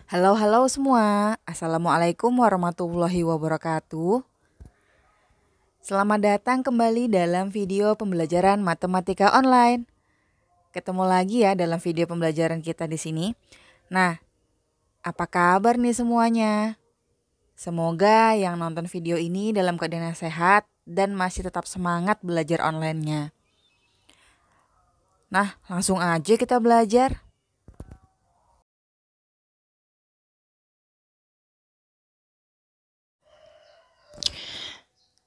Halo semua, Assalamualaikum warahmatullahi wabarakatuh. Selamat datang kembali dalam video pembelajaran matematika online. Ketemu lagi ya dalam video pembelajaran kita di sini. Nah, apa kabar nih semuanya? Semoga yang nonton video ini dalam keadaan yang sehat dan masih tetap semangat belajar online-nya. Nah, langsung aja kita belajar.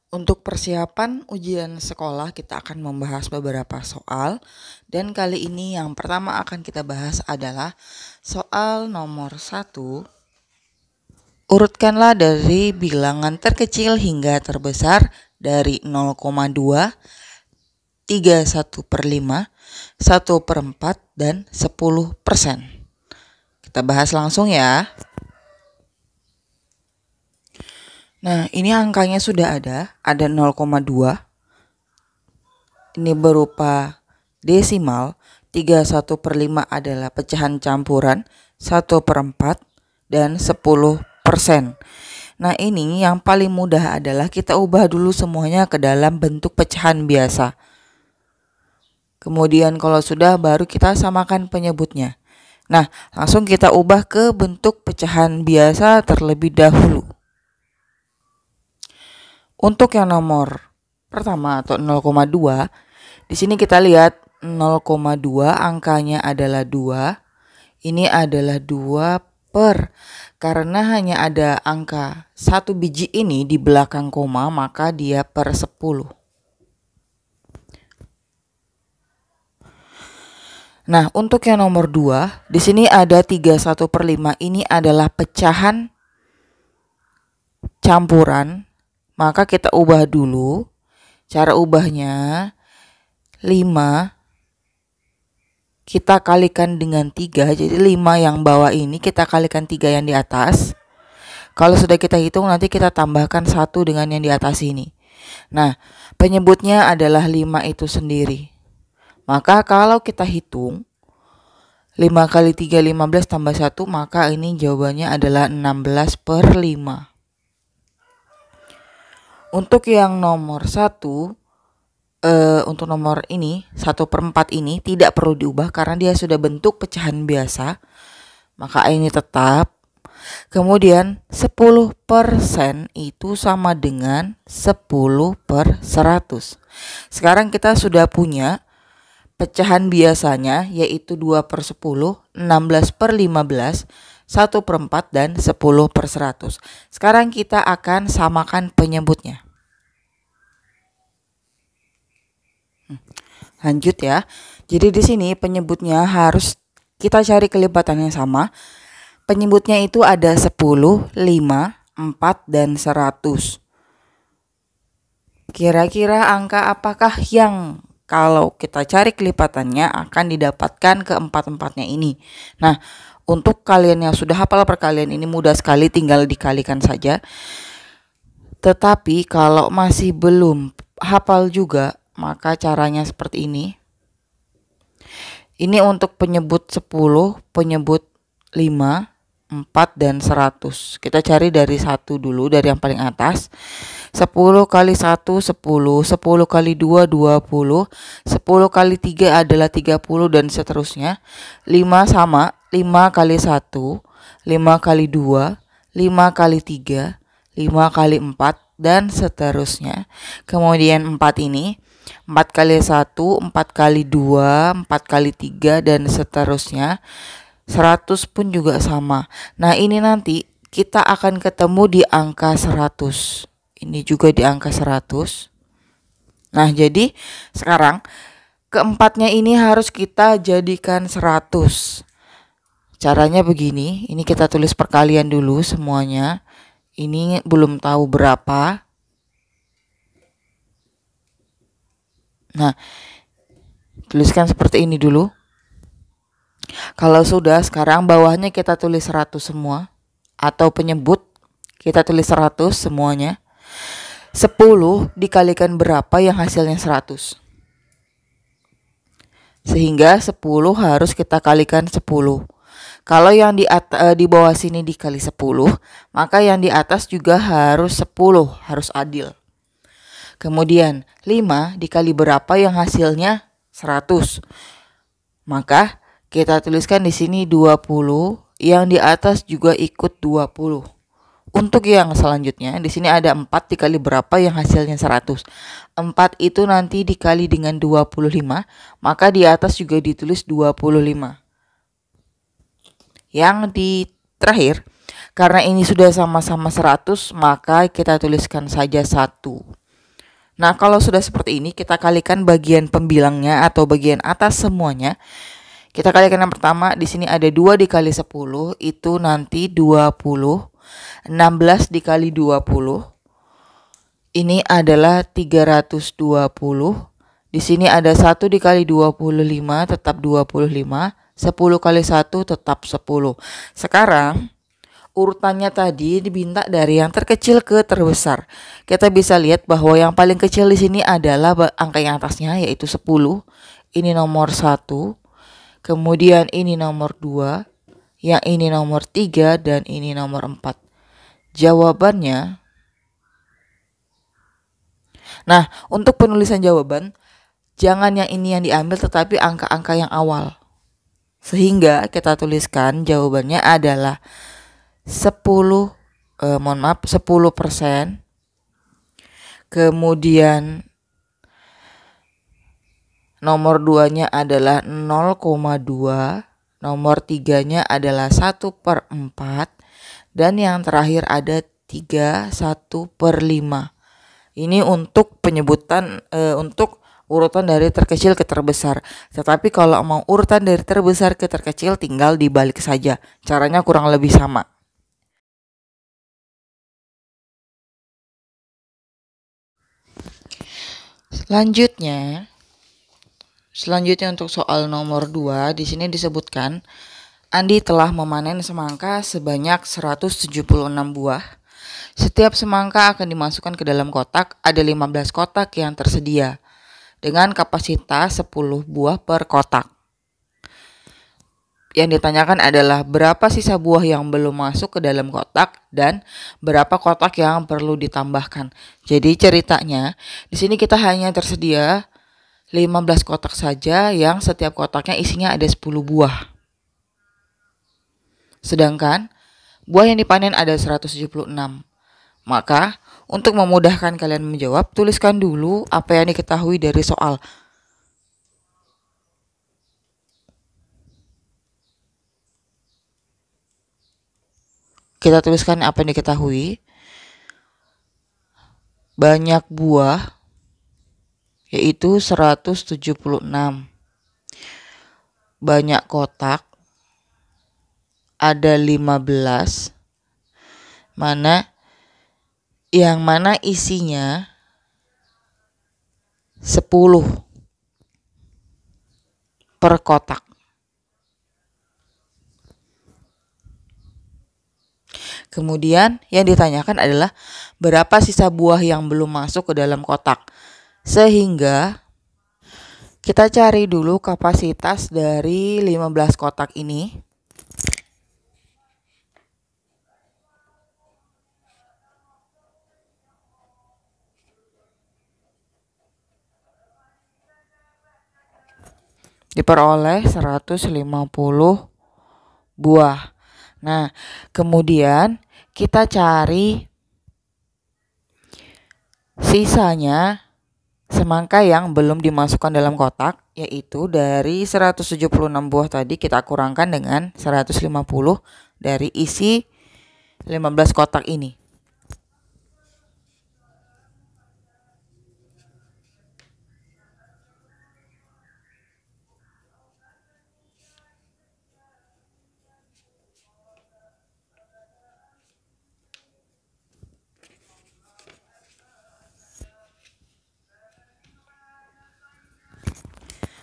Untuk persiapan ujian sekolah kita akan membahas beberapa soal, dan kali ini yang pertama akan kita bahas adalah soal nomor 1. Urutkanlah dari bilangan terkecil hingga terbesar dari 0,2, 31/5, 1/4, dan 10%. Kita bahas langsung ya. Nah, ini angkanya sudah ada 0,2. Ini berupa desimal, 31/5 adalah pecahan campuran, 1/4, dan 10%. Nah, ini yang paling mudah adalah kita ubah dulu semuanya ke dalam bentuk pecahan biasa. Kemudian kalau sudah baru kita samakan penyebutnya. Nah, langsung kita ubah ke bentuk pecahan biasa terlebih dahulu. Untuk yang nomor pertama atau 0,2, di sini kita lihat 0,2 angkanya adalah 2. Ini adalah 2 per. Karena hanya ada angka 1 biji ini di belakang koma, maka dia per 10. Nah, untuk yang nomor 2, di sini ada 31/5. Ini adalah pecahan campuran. Maka kita ubah dulu. Cara ubahnya 5 kita kalikan dengan 3. Jadi 5 yang bawah ini kita kalikan 3 yang di atas. Kalau sudah kita hitung nanti kita tambahkan 1 dengan yang di atas ini. Nah, penyebutnya adalah 5 itu sendiri. Maka kalau kita hitung 5 kali 3 15 tambah 1, maka ini jawabannya adalah 16/5. Untuk yang nomor 1, untuk nomor ini 1/4 ini tidak perlu diubah karena dia sudah bentuk pecahan biasa, maka ini tetap. Kemudian 10% itu sama dengan 10/100. Sekarang kita sudah punya pecahan biasanya, yaitu 2/10, 16/15, 1/4, dan 10/100. Sekarang kita akan samakan penyebutnya. Lanjut ya. Jadi di sini penyebutnya harus kita cari kelipatan yang sama. Penyebutnya itu ada 10, 5, 4, dan 100. Kira-kira angka apakah yang kalau kita cari kelipatannya akan didapatkan keempat-empatnya ini? Nah, untuk kalian yang sudah hafal perkalian ini mudah sekali, tinggal dikalikan saja. Tetapi kalau masih belum hafal juga, maka caranya seperti ini. Ini untuk penyebut 10, penyebut 5, 4, dan 100. Kita cari dari 1 dulu, dari yang paling atas. 10 kali 1 10, 10 kali 2 20, 10 kali 3 adalah 30, dan seterusnya. 5 sama 5 kali 1, 5 kali 2, 5 kali 3, 5 kali 4, dan seterusnya. Kemudian 4 ini 4 kali 1, 4 kali 2, 4 kali 3, dan seterusnya. 100 pun juga sama. Nah, ini nanti kita akan ketemu di angka 100. Ini juga di angka 100. Nah, jadi sekarang keempatnya ini harus kita jadikan 100. Caranya begini, ini kita tulis perkalian dulu semuanya. Ini belum tahu berapa. Nah, tuliskan seperti ini dulu. Kalau sudah, sekarang bawahnya kita tulis 100 semua. Atau penyebut, kita tulis 100 semuanya. 10 dikalikan berapa yang hasilnya 100. Sehingga 10 harus kita kalikan 10. Kalau yang di bawah sini dikali 10, maka yang di atas juga harus 10, harus adil. Kemudian 5 dikali berapa yang hasilnya 100. Maka kita tuliskan di sini 20, yang di atas juga ikut 20. Untuk yang selanjutnya, di sini ada 4 dikali berapa yang hasilnya 100. 4 itu nanti dikali dengan 25, maka di atas juga ditulis 25. Yang di terakhir, karena ini sudah sama-sama 100, maka kita tuliskan saja 1. Nah, kalau sudah seperti ini, kita kalikan bagian pembilangnya atau bagian atas semuanya. Kita kalikan yang pertama, di sini ada 2 dikali 10, itu nanti 20. 16 dikali 20, ini adalah 320. Di sini ada 1 dikali 25, tetap 25. 10 kali 1 tetap 10. Sekarang urutannya tadi diminta dari yang terkecil ke terbesar. Kita bisa lihat bahwa yang paling kecil di sini adalah angka yang atasnya, yaitu 10. Ini nomor 1. Kemudian ini nomor 2. Yang ini nomor 3 dan ini nomor 4. Jawabannya. Nah, untuk penulisan jawaban, jangan yang ini yang diambil tetapi angka-angka yang awal. Sehingga kita tuliskan jawabannya adalah 10%. Kemudian nomor 2-nya adalah 0,2. Nomor 3-nya adalah 1/4. Dan yang terakhir ada 1/5. Ini untuk penyebutan untuk urutan dari terkecil ke terbesar. Tetapi kalau mau urutan dari terbesar ke terkecil tinggal dibalik saja. Caranya kurang lebih sama. Selanjutnya untuk soal nomor 2, di sini disebutkan Andi telah memanen semangka sebanyak 176 buah. Setiap semangka akan dimasukkan ke dalam kotak, ada 15 kotak yang tersedia dengan kapasitas 10 buah per kotak. Yang ditanyakan adalah berapa sisa buah yang belum masuk ke dalam kotak dan berapa kotak yang perlu ditambahkan. Jadi ceritanya di sini kita hanya tersedia 15 kotak saja yang setiap kotaknya isinya ada 10 buah. Sedangkan buah yang dipanen ada 176. Maka untuk memudahkan kalian menjawab, tuliskan dulu apa yang diketahui dari soal. Kita tuliskan apa yang diketahui. Banyak buah yaitu 176. Banyak kotak ada 15. Yang mana isinya 10 per kotak. Kemudian yang ditanyakan adalah berapa sisa buah yang belum masuk ke dalam kotak. Sehingga kita cari dulu kapasitas dari 15 kotak ini. Diperoleh 150 buah. Nah, kemudian kita cari sisanya semangka yang belum dimasukkan dalam kotak, yaitu dari 176 buah tadi kita kurangkan dengan 150 dari isi 15 kotak ini.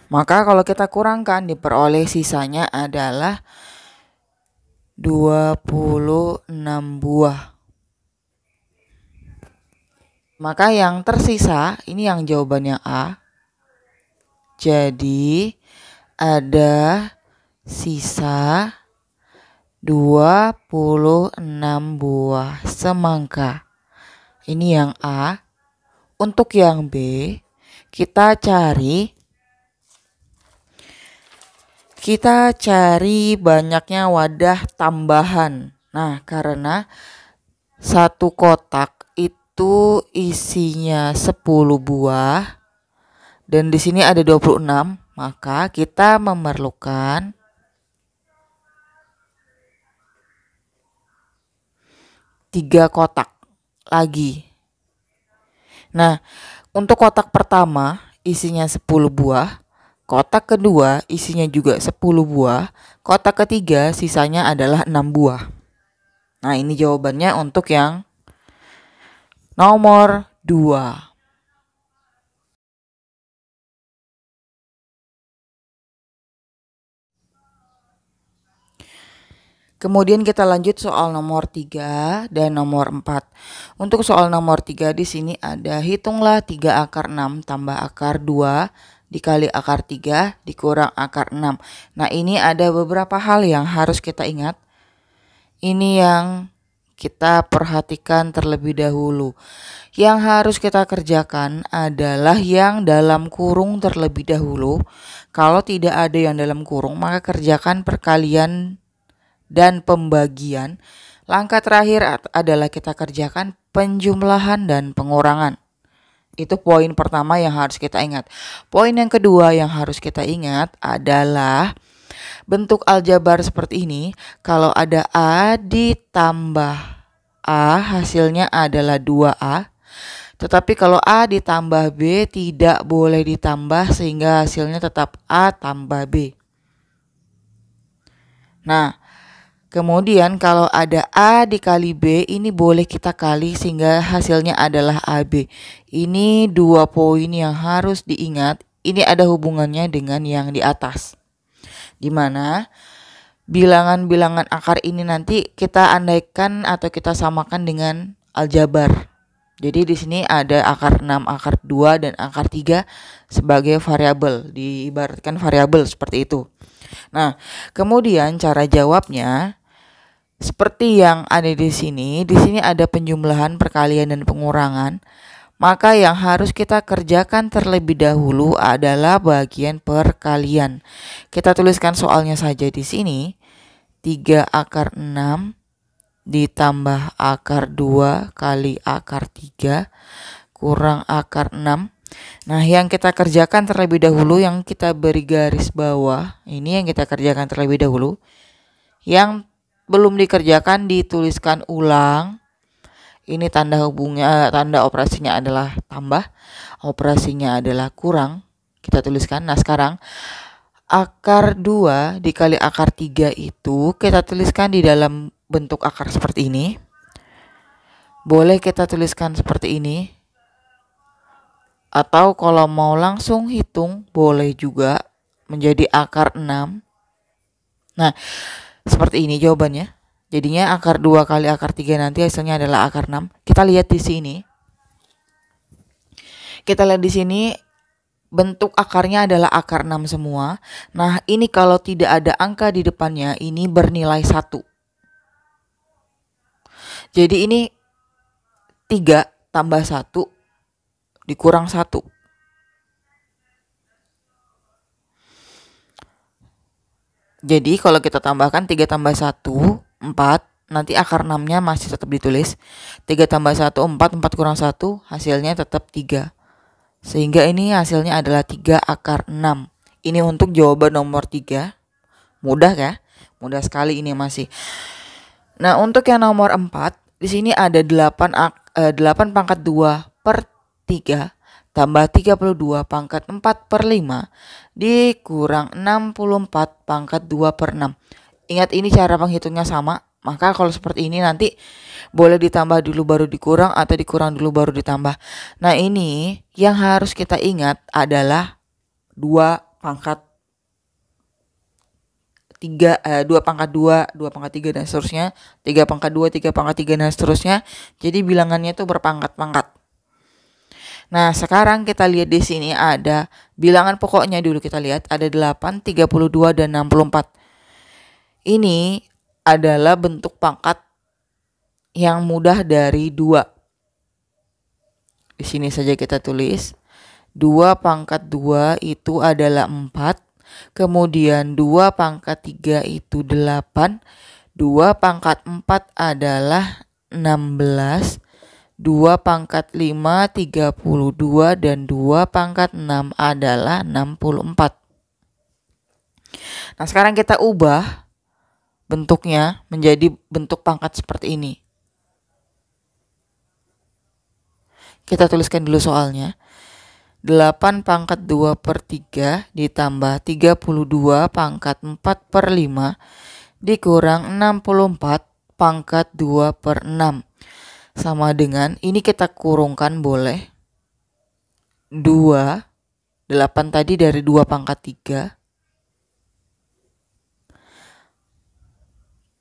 Maka kalau kita kurangkan diperoleh sisanya adalah 26 buah. Maka yang tersisa ini yang jawabannya A. Jadi ada sisa 26 buah semangka. Ini yang A. Untuk yang B, kita cari banyaknya wadah tambahan. Nah, karena satu kotak itu isinya 10 buah dan di sini ada 26, maka kita memerlukan 3 kotak lagi. Nah, untuk kotak pertama isinya 10 buah, kotak kedua isinya juga 10 buah, kotak ketiga sisanya adalah 6 buah. Nah, ini jawabannya untuk yang nomor 2. Kemudian kita lanjut soal nomor 3 dan nomor 4. Untuk soal nomor 3 di sini ada hitunglah 3 akar 6 tambah akar 2 dikali akar 3 dikurang akar 6. Nah, ini ada beberapa hal yang harus kita ingat. Ini yang kita perhatikan terlebih dahulu. Yang harus kita kerjakan adalah yang dalam kurung terlebih dahulu. Kalau tidak ada yang dalam kurung, maka kerjakan perkalian dan pembagian. Langkah terakhir adalah kita kerjakan penjumlahan dan pengurangan. Itu poin pertama yang harus kita ingat. Poin yang kedua yang harus kita ingat adalah bentuk aljabar seperti ini. Kalau ada A ditambah A, hasilnya adalah 2A. Tetapi kalau A ditambah B tidak boleh ditambah sehingga hasilnya tetap A tambah B. Nah, kemudian kalau ada A dikali B, ini boleh kita kali sehingga hasilnya adalah AB. Ini 2 poin yang harus diingat. Ini ada hubungannya dengan yang di atas. Di mana bilangan-bilangan akar ini nanti kita andaikan atau kita samakan dengan aljabar. Jadi di sini ada akar 6, akar 2 dan akar 3 sebagai variabel, diibaratkan variabel seperti itu. Nah, kemudian cara jawabnya seperti yang ada di sini. Di sini ada penjumlahan, perkalian dan pengurangan. Maka yang harus kita kerjakan terlebih dahulu adalah bagian perkalian. Kita tuliskan soalnya saja di sini. 3 akar 6 ditambah akar 2 kali akar 3 kurang akar 6. Nah, yang kita kerjakan terlebih dahulu, yang kita beri garis bawah, ini yang kita kerjakan terlebih dahulu. Yang belum dikerjakan dituliskan ulang. Ini tanda operasinya adalah tambah, operasinya adalah kurang. Kita tuliskan. Nah, sekarang akar 2 dikali akar 3 itu kita tuliskan di dalam bentuk akar seperti ini. Boleh kita tuliskan seperti ini. Atau kalau mau langsung hitung boleh juga menjadi akar 6. Nah, seperti ini jawabannya. Jadinya akar 2 kali akar 3 nanti hasilnya adalah akar 6. Kita lihat di sini. Kita lihat di sini bentuk akarnya adalah akar 6 semua. Nah, ini kalau tidak ada angka di depannya, ini bernilai 1. Jadi ini 3 tambah 1 dikurang 1. Jadi kalau kita tambahkan 3 tambah 1, 4. Nanti akar 6-nya masih tetap ditulis. 3 tambah 1, 4. 4 kurang 1, hasilnya tetap 3. Sehingga ini hasilnya adalah 3 akar 6. Ini untuk jawaban nomor 3. Mudah ya? Mudah sekali ini masih. Nah, untuk yang nomor 4, di sini ada 8 pangkat 2 per 3 tambah 32 pangkat 4 per 5 dikurang 64 pangkat 2 per 6. Ingat, ini cara penghitungnya sama. Maka kalau seperti ini nanti boleh ditambah dulu baru dikurang atau dikurang dulu baru ditambah. Nah, ini yang harus kita ingat adalah 2 pangkat 2 pangkat 2, 2 pangkat 3 dan seterusnya, 3 pangkat 2, 3 pangkat 3 dan seterusnya. Jadi bilangannya itu berpangkat-pangkat. Nah, sekarang kita lihat di sini ada bilangan pokoknya dulu, kita lihat ada 8, 32 dan 64. Ini adalah bentuk pangkat yang mudah dari 2. Di sini saja kita tulis 2 pangkat 2 itu adalah 4. Kemudian 2 pangkat 3 itu 8. 2 pangkat 4 adalah 16. 2 pangkat 5 32 dan 2 pangkat 6 adalah 64. Nah, sekarang kita ubah bentuknya menjadi bentuk pangkat seperti ini. Kita tuliskan dulu soalnya. 8 pangkat 2 per 3 ditambah 32 pangkat 4 per 5 dikurang 64 pangkat 2 per 6. Sama dengan, ini kita kurungkan boleh. 2, 8 tadi dari 2 pangkat 3.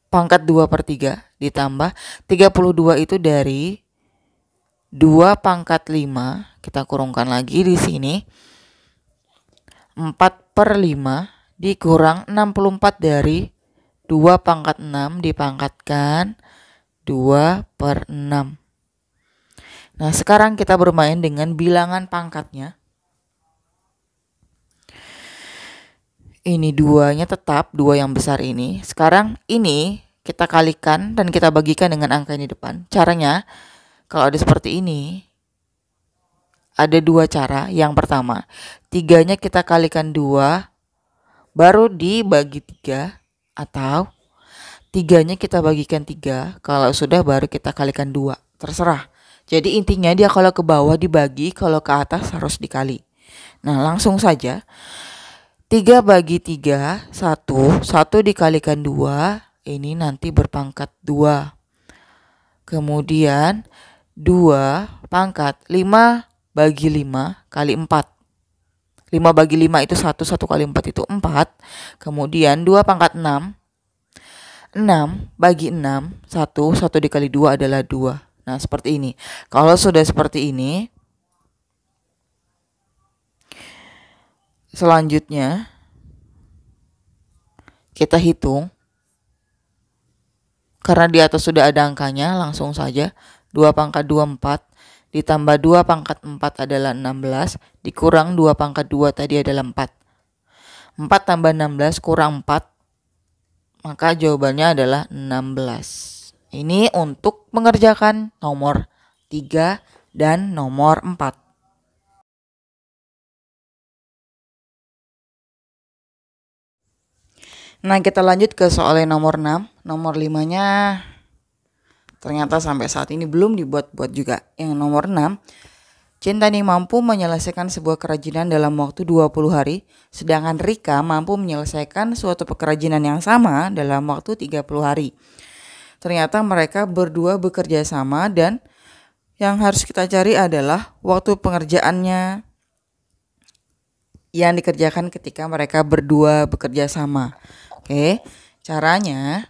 Pangkat 2 per 3 ditambah 32 itu dari 2 pangkat 5. Kita kurungkan lagi di sini. 4 per 5 dikurang 64 dari 2 pangkat 6 dipangkatkan 2 per 6. Nah, sekarang kita bermain dengan bilangan pangkatnya. Ini 2-nya tetap 2 yang besar ini. Sekarang ini kita kalikan dan kita bagikan dengan angka ini depan. Caranya, kalau ada seperti ini, ada 2 cara. Yang pertama, 3-nya kita kalikan 2, baru dibagi 3, atau 3-nya kita bagikan 3, kalau sudah baru kita kalikan 2. Terserah. Jadi intinya dia kalau ke bawah dibagi, kalau ke atas harus dikali. Nah, langsung saja. 3 bagi 3, 1. 1 dikalikan 2, ini nanti berpangkat 2. Kemudian 2 pangkat 5 bagi 5 kali 4. 5 bagi 5 itu 1, 1 kali 4 itu 4. Kemudian 2 pangkat 6. 6 bagi 6, 1 dikali 2 adalah 2. Nah, seperti ini. Kalau sudah seperti ini, selanjutnya kita hitung. Karena di atas sudah ada angkanya, langsung saja 2 pangkat 2 4 ditambah 2 pangkat 4 adalah 16 dikurang 2 pangkat 2 tadi adalah 4. 4 tambah 16 kurang 4, maka jawabannya adalah 16. Ini untuk mengerjakan nomor 3 dan nomor 4. Nah, kita lanjut ke soal yang nomor 6. Nomor 5-nya ternyata sampai saat ini belum dibuat-buat juga. Yang nomor 6, Cintani mampu menyelesaikan sebuah kerajinan dalam waktu 20 hari, sedangkan Rika mampu menyelesaikan suatu kerajinan yang sama dalam waktu 30 hari. Ternyata mereka berdua bekerja sama dan yang harus kita cari adalah waktu pengerjaannya yang dikerjakan ketika mereka berdua bekerja sama. Oke, caranya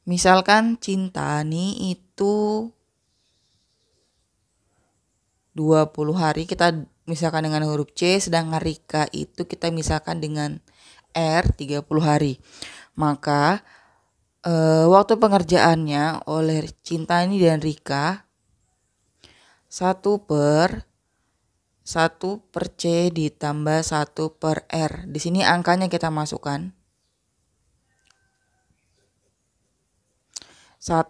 misalkan Cintani itu 20 hari, kita misalkan dengan huruf C, sedangkan Rika itu kita misalkan dengan R 30 hari. Maka waktu pengerjaannya oleh Cintani dan Rika 1 per C ditambah 1 per R. Di sini angkanya kita masukkan. 1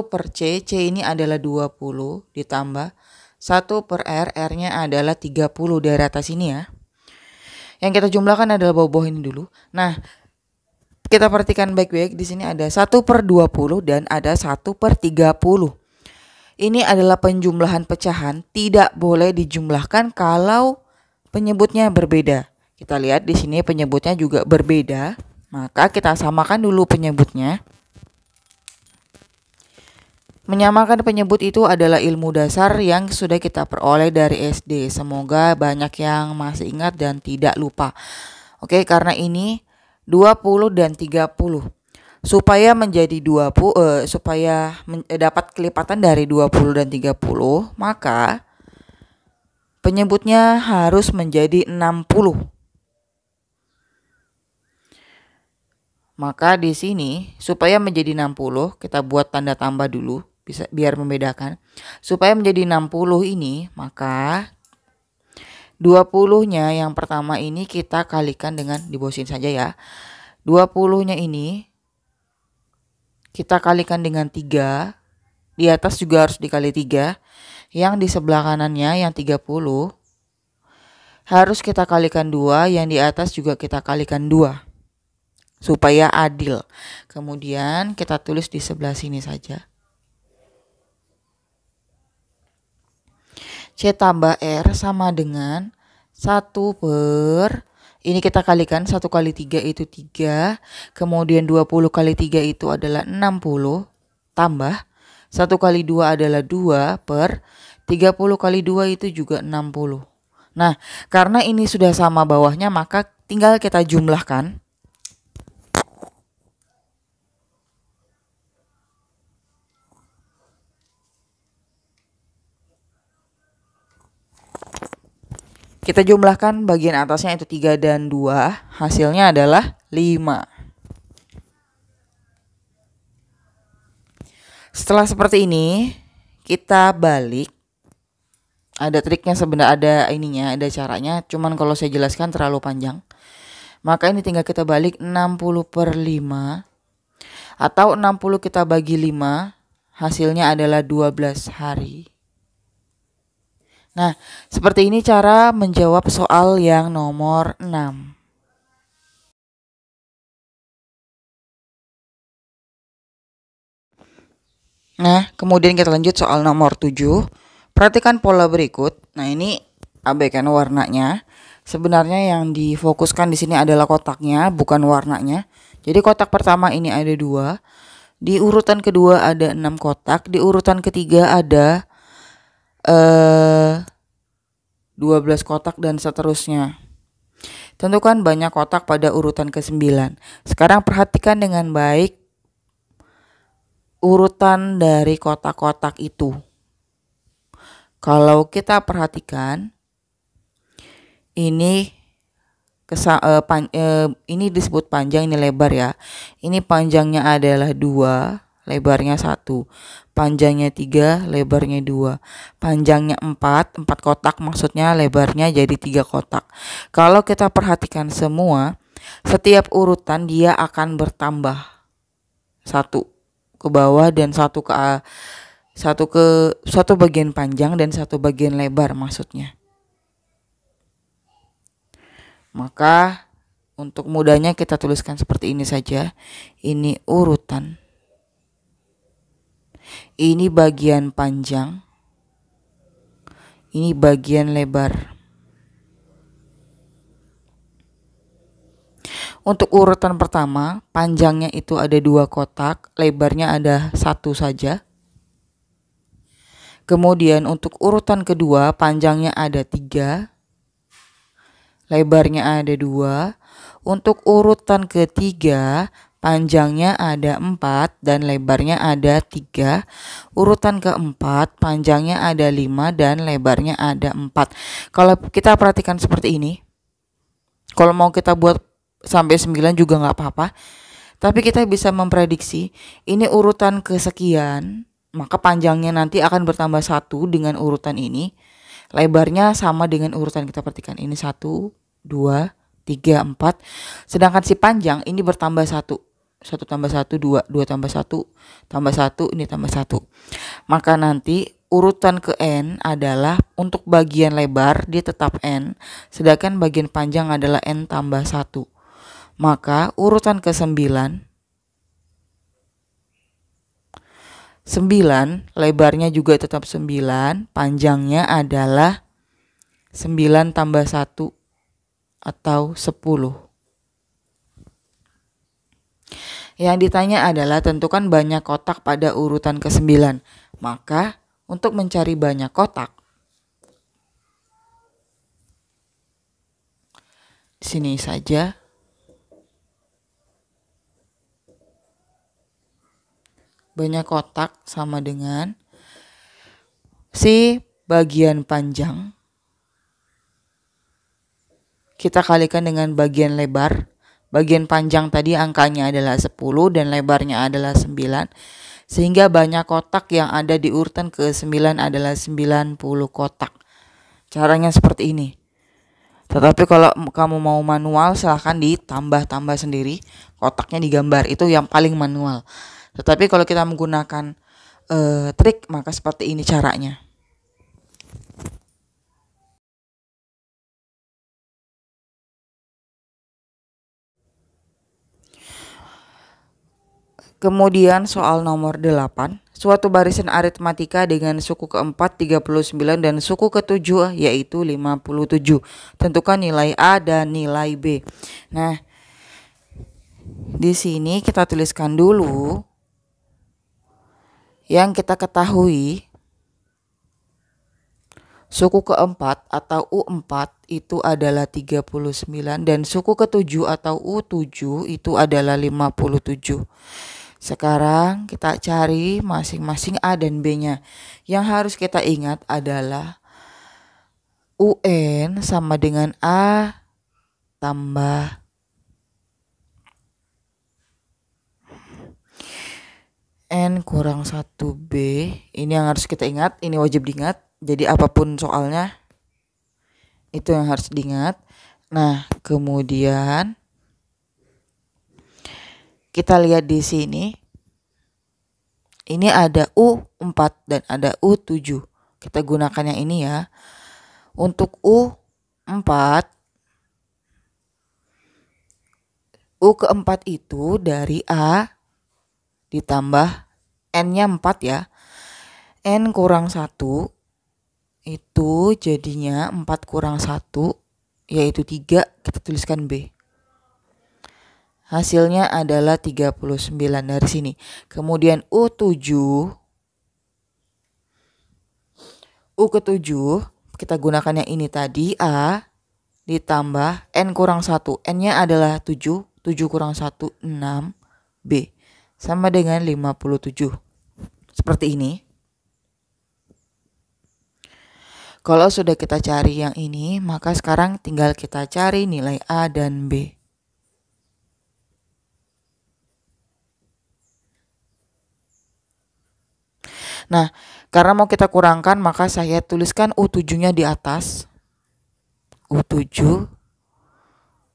per C ini adalah 20 ditambah 1 per R, R-nya adalah 30 dari atas ini ya. Yang kita jumlahkan adalah bawah-bawah ini dulu. Nah, kita perhatikan baik-baik, di sini ada 1 per 20 dan ada 1 per 30. Ini adalah penjumlahan pecahan, tidak boleh dijumlahkan kalau penyebutnya berbeda. Kita lihat di sini penyebutnya juga berbeda, maka kita samakan dulu penyebutnya. Menyamakan penyebut itu adalah ilmu dasar yang sudah kita peroleh dari SD. Semoga banyak yang masih ingat dan tidak lupa. Oke, karena ini 20 dan 30. Supaya menjadi dapat kelipatan dari 20 dan 30, maka penyebutnya harus menjadi 60. Maka di sini supaya menjadi 60 kita buat tanda tambah dulu bisa biar membedakan. Supaya menjadi 60 ini maka 20-nya yang pertama ini kita kalikan dengan dibosin saja ya. 20-nya ini kita kalikan dengan 3. Di atas juga harus dikali 3. Yang di sebelah kanannya yang 30 harus kita kalikan 2, yang di atas juga kita kalikan 2. Supaya adil. Kemudian kita tulis di sebelah sini saja. C tambah R sama dengan 1 per, ini kita kalikan 1 kali 3 itu 3. Kemudian 20 kali 3 itu adalah 60. Tambah 1 kali 2 adalah 2 per 30 kali 2 itu juga 60. Nah, karena ini sudah sama bawahnya maka tinggal kita jumlahkan. Kita jumlahkan bagian atasnya itu 3 dan 2, hasilnya adalah 5. Setelah seperti ini, kita balik. Ada triknya sebenarnya, ada ininya, ada caranya. Cuman kalau saya jelaskan terlalu panjang. Maka ini tinggal kita balik 60 per 5. Atau 60 kita bagi 5, hasilnya adalah 12 hari. Nah, seperti ini cara menjawab soal yang nomor 6. Nah, kemudian kita lanjut soal nomor 7. Perhatikan pola berikut. Nah, ini abaikan warnanya. Sebenarnya yang difokuskan di sini adalah kotaknya, bukan warnanya. Jadi kotak pertama ini ada 2. Di urutan kedua ada 6 kotak. Di urutan ketiga ada 12 kotak dan seterusnya. Tentukan banyak kotak pada urutan ke-9. Sekarang perhatikan dengan baik urutan dari kotak-kotak itu. Kalau kita perhatikan ini ini disebut panjang, ini lebar ya. Ini panjangnya adalah 2, lebarnya 1. Panjangnya 3, lebarnya 2. Panjangnya 4 kotak maksudnya, lebarnya jadi 3 kotak. Kalau kita perhatikan semua, setiap urutan dia akan bertambah 1 ke bawah dan satu bagian panjang dan 1 bagian lebar maksudnya. Maka untuk mudahnya kita tuliskan seperti ini saja. Ini urutan. Ini bagian panjang. Ini bagian lebar. Untuk urutan pertama, panjangnya itu ada 2 kotak, lebarnya ada 1 saja. Kemudian untuk urutan kedua, panjangnya ada 3, lebarnya ada 2. Untuk urutan ketiga, panjangnya ada 4 dan lebarnya ada 3. Urutan keempat, panjangnya ada 5 dan lebarnya ada 4. Kalau kita perhatikan seperti ini, kalau mau kita buat sampai 9 juga nggak apa-apa. Tapi kita bisa memprediksi ini urutan kesekian, maka panjangnya nanti akan bertambah 1 dengan urutan ini. Lebarnya sama dengan urutan, kita perhatikan ini 1, 2, 3, 4. Sedangkan si panjang ini bertambah 1. 1 tambah 1, 2, 2 tambah 1, tambah 1, ini tambah 1. Maka nanti urutan ke N adalah untuk bagian lebar dia tetap N. Sedangkan bagian panjang adalah N tambah 1. Maka urutan ke-9, 9, lebarnya juga tetap 9, panjangnya adalah 9 tambah 1 atau 10. Yang ditanya adalah tentukan banyak kotak pada urutan ke-9. Maka untuk mencari banyak kotak, di sini saja. Banyak kotak sama dengan si bagian panjang kita kalikan dengan bagian lebar. bagian panjang tadi angkanya adalah 10 dan lebarnya adalah 9. Sehingga banyak kotak yang ada di urutan ke-9 adalah 90 kotak. Caranya seperti ini. Tetapi kalau kamu mau manual silahkan ditambah-tambah sendiri. Kotaknya digambar, itu yang paling manual. Tetapi kalau kita menggunakan trik maka seperti ini caranya. Kemudian soal nomor 8, suatu barisan aritmatika dengan suku keempat 39 dan suku ketujuh yaitu 57. Tentukan nilai A dan nilai B. Nah, di sini kita tuliskan dulu yang kita ketahui. Suku keempat atau U4 itu adalah 39 dan suku ketujuh atau U7 itu adalah 57. Sekarang kita cari masing-masing A dan B-nya. Yang harus kita ingat adalah UN sama dengan A tambah N kurang 1B. Ini yang harus kita ingat, ini wajib diingat. Jadi apapun soalnya, itu yang harus diingat. Nah, kemudian kita lihat di sini. Ini ada U4 dan ada U7. Kita gunakan yang ini ya. Untuk U4, U keempat itu dari A ditambah N-nya 4 ya. N kurang 1 itu jadinya 4 kurang 1 yaitu 3. Kita tuliskan B. Hasilnya adalah 39 dari sini. Kemudian U7. U ketujuh kita gunakan yang ini tadi, A ditambah N kurang 1. N-nya adalah 7. 7 kurang 1, 6. B. Sama dengan 57. Seperti ini. Kalau sudah kita cari yang ini, maka sekarang tinggal kita cari nilai A dan B. Nah, karena mau kita kurangkan, maka saya tuliskan U7-nya di atas. U7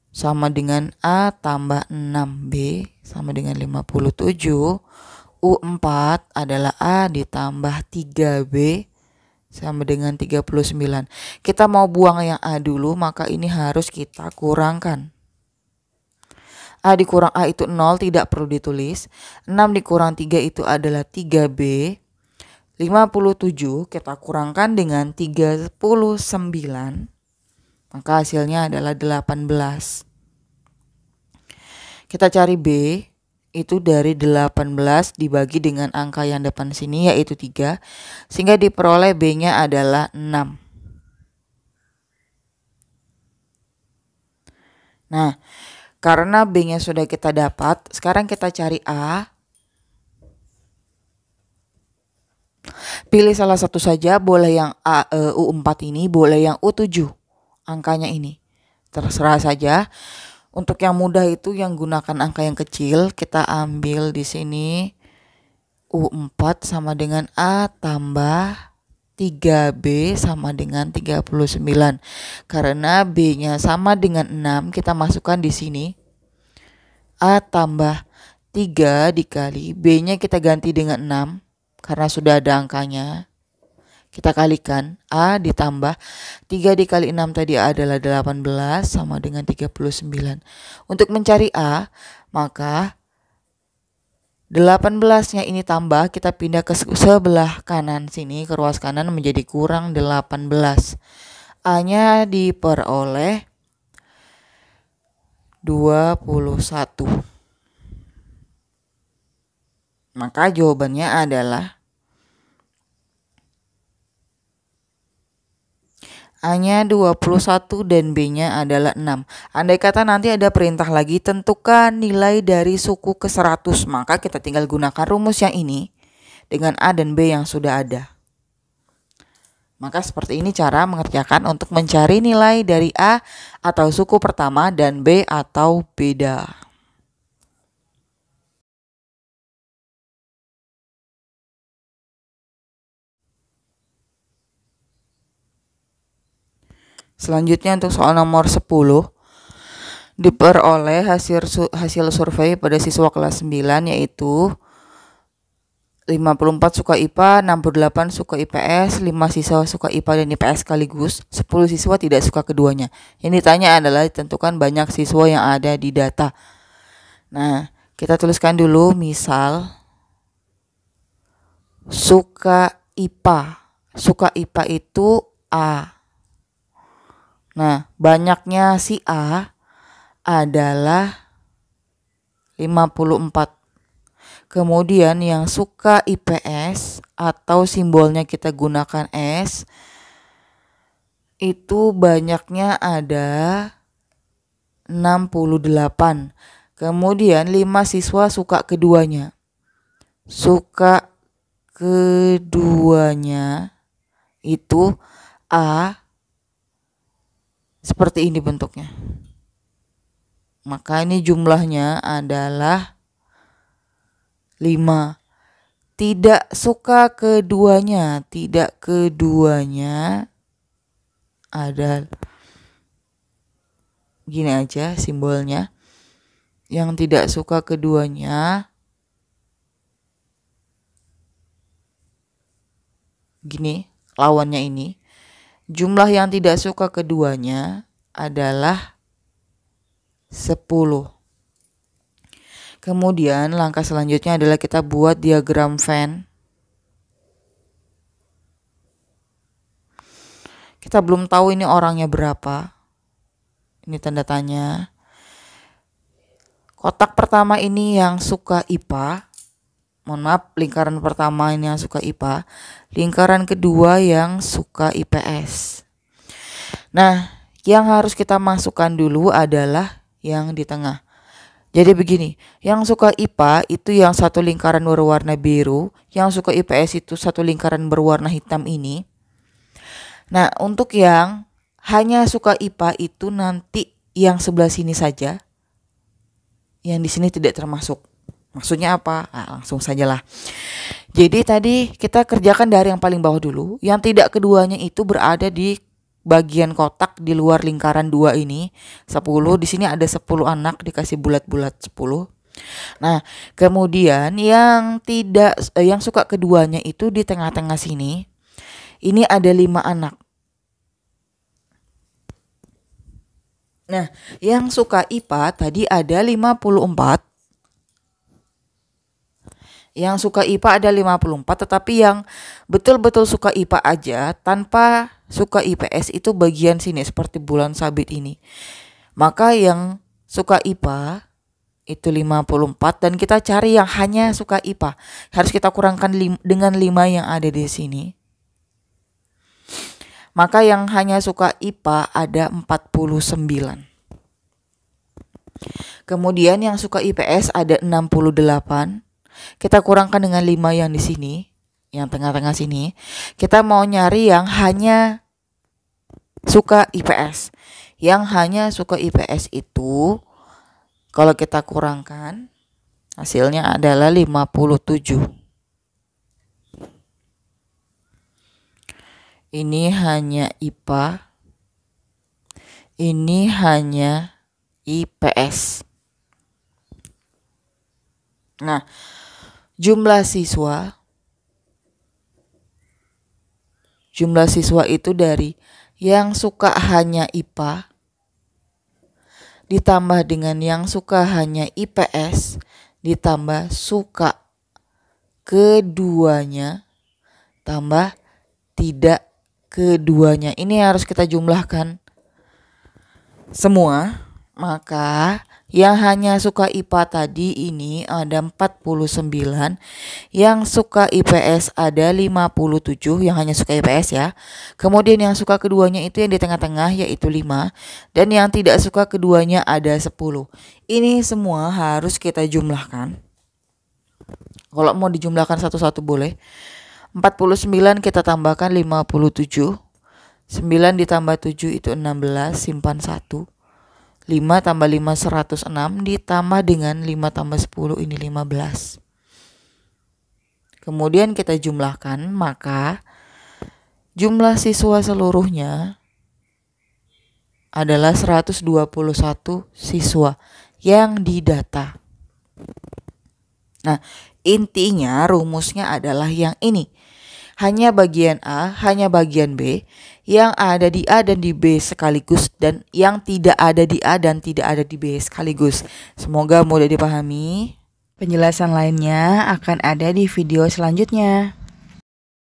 sama dengan A tambah 6B sama dengan 57. U4 adalah A ditambah 3B sama dengan 39. Kita mau buang yang A dulu, maka ini harus kita kurangkan. A dikurang A itu 0, tidak perlu ditulis. 6 dikurang 3 itu adalah 3B. 57 kita kurangkan dengan 39, maka hasilnya adalah 18. Kita cari B, itu dari 18 dibagi dengan angka yang depan sini yaitu 3, sehingga diperoleh B-nya adalah 6. Nah, karena B-nya sudah kita dapat, sekarang kita cari A. Pilih salah satu saja, boleh yang U4 ini, boleh yang U7. Angkanya ini. Terserah saja. Untuk yang mudah itu yang gunakan angka yang kecil, kita ambil di sini U4 sama dengan A tambah 3B sama dengan 39. Karena B-nya sama dengan 6, kita masukkan di sini. A tambah 3 dikali B-nya kita ganti dengan 6. Karena sudah ada angkanya, kita kalikan. A ditambah 3 dikali 6 tadi adalah 18 sama dengan 39. Untuk mencari A, maka 18-nya ini tambah, kita pindah ke sebelah kanan sini, ke ruas kanan menjadi kurang 18. A-nya diperoleh 21. Maka jawabannya adalah A-nya 21 dan B-nya adalah 6. Andai kata nanti ada perintah lagi, tentukan nilai dari suku ke 100, maka kita tinggal gunakan rumus yang ini dengan A dan B yang sudah ada. Maka seperti ini cara mengerjakan untuk mencari nilai dari A atau suku pertama dan B atau beda. Selanjutnya untuk soal nomor 10, diperoleh hasil survei pada siswa kelas 9 yaitu 54 suka IPA, 68 suka IPS, 5 siswa suka IPA dan IPS sekaligus, 10 siswa tidak suka keduanya. Yang ditanya adalah ditentukan banyak siswa yang ada di data. Nah, kita tuliskan dulu misal suka IPA. Suka IPA itu A. Nah, banyaknya si A adalah 54. Kemudian yang suka IPS atau simbolnya kita gunakan S, itu banyaknya ada 68. Kemudian 5 siswa suka keduanya. Suka keduanya itu A, seperti ini bentuknya. Maka ini jumlahnya adalah 5. Tidak suka keduanya, ada gini aja simbolnya. Yang tidak suka keduanya gini, lawannya ini. Jumlah yang tidak suka keduanya adalah 10. Kemudian langkah selanjutnya adalah kita buat diagram Venn. Kita belum tahu ini orangnya berapa. Ini tanda tanya. Kotak pertama ini yang suka IPA. Mohon maaf, lingkaran pertama ini yang suka IPA. Lingkaran kedua yang suka IPS. Nah, yang harus kita masukkan dulu adalah yang di tengah. Jadi begini, yang suka IPA itu yang satu lingkaran berwarna biru, yang suka IPS itu satu lingkaran berwarna hitam ini. Nah, untuk yang hanya suka IPA itu nanti yang sebelah sini saja. Yang di sini tidak termasuk. Maksudnya apa? Nah, langsung sajalah. Jadi tadi kita kerjakan dari yang paling bawah dulu. Yang tidak keduanya itu berada di bagian kotak di luar lingkaran 2 ini 10. Di sini ada 10 anak dikasih bulat-bulat 10. Nah, kemudian yang suka keduanya itu di tengah-tengah sini. Ini ada 5 anak. Nah, yang suka IPA tadi ada 54. Yang suka IPA ada 54, tetapi yang betul-betul suka IPA aja tanpa suka IPS itu bagian sini seperti bulan sabit ini. Maka yang suka IPA itu 54 dan kita cari yang hanya suka IPA. Harus kita kurangkan dengan 5 yang ada di sini. Maka yang hanya suka IPA ada 49. Kemudian yang suka IPS ada 68. Kita kurangkan dengan 5 yang di sini, yang tengah-tengah sini. Kita mau nyari yang hanya suka IPS. Yang hanya suka IPS itu kalau kita kurangkan hasilnya adalah 57. Ini hanya IPA. Ini hanya IPS. Nah, jumlah siswa itu dari yang suka hanya IPA ditambah dengan yang suka hanya IPS ditambah suka keduanya tambah tidak keduanya. Ini harus kita jumlahkan semua. Maka yang hanya suka IPA tadi ini ada 49, yang suka IPS ada 57, yang hanya suka IPS ya. Kemudian yang suka keduanya itu yang di tengah-tengah yaitu 5, dan yang tidak suka keduanya ada 10. Ini semua harus kita jumlahkan. Kalau mau dijumlahkan satu-satu boleh. 49 kita tambahkan 57. 9 ditambah 7 itu 16, simpan 1. 5 tambah 5 106 ditambah dengan 5 tambah 10 ini 15. Kemudian kita jumlahkan, maka jumlah siswa seluruhnya adalah 121 siswa yang didata. Nah, intinya rumusnya adalah yang ini. Hanya bagian A, hanya bagian B, yang ada di A dan di B sekaligus, dan yang tidak ada di A dan tidak ada di B sekaligus. Semoga mudah dipahami. Penjelasan lainnya akan ada di video selanjutnya.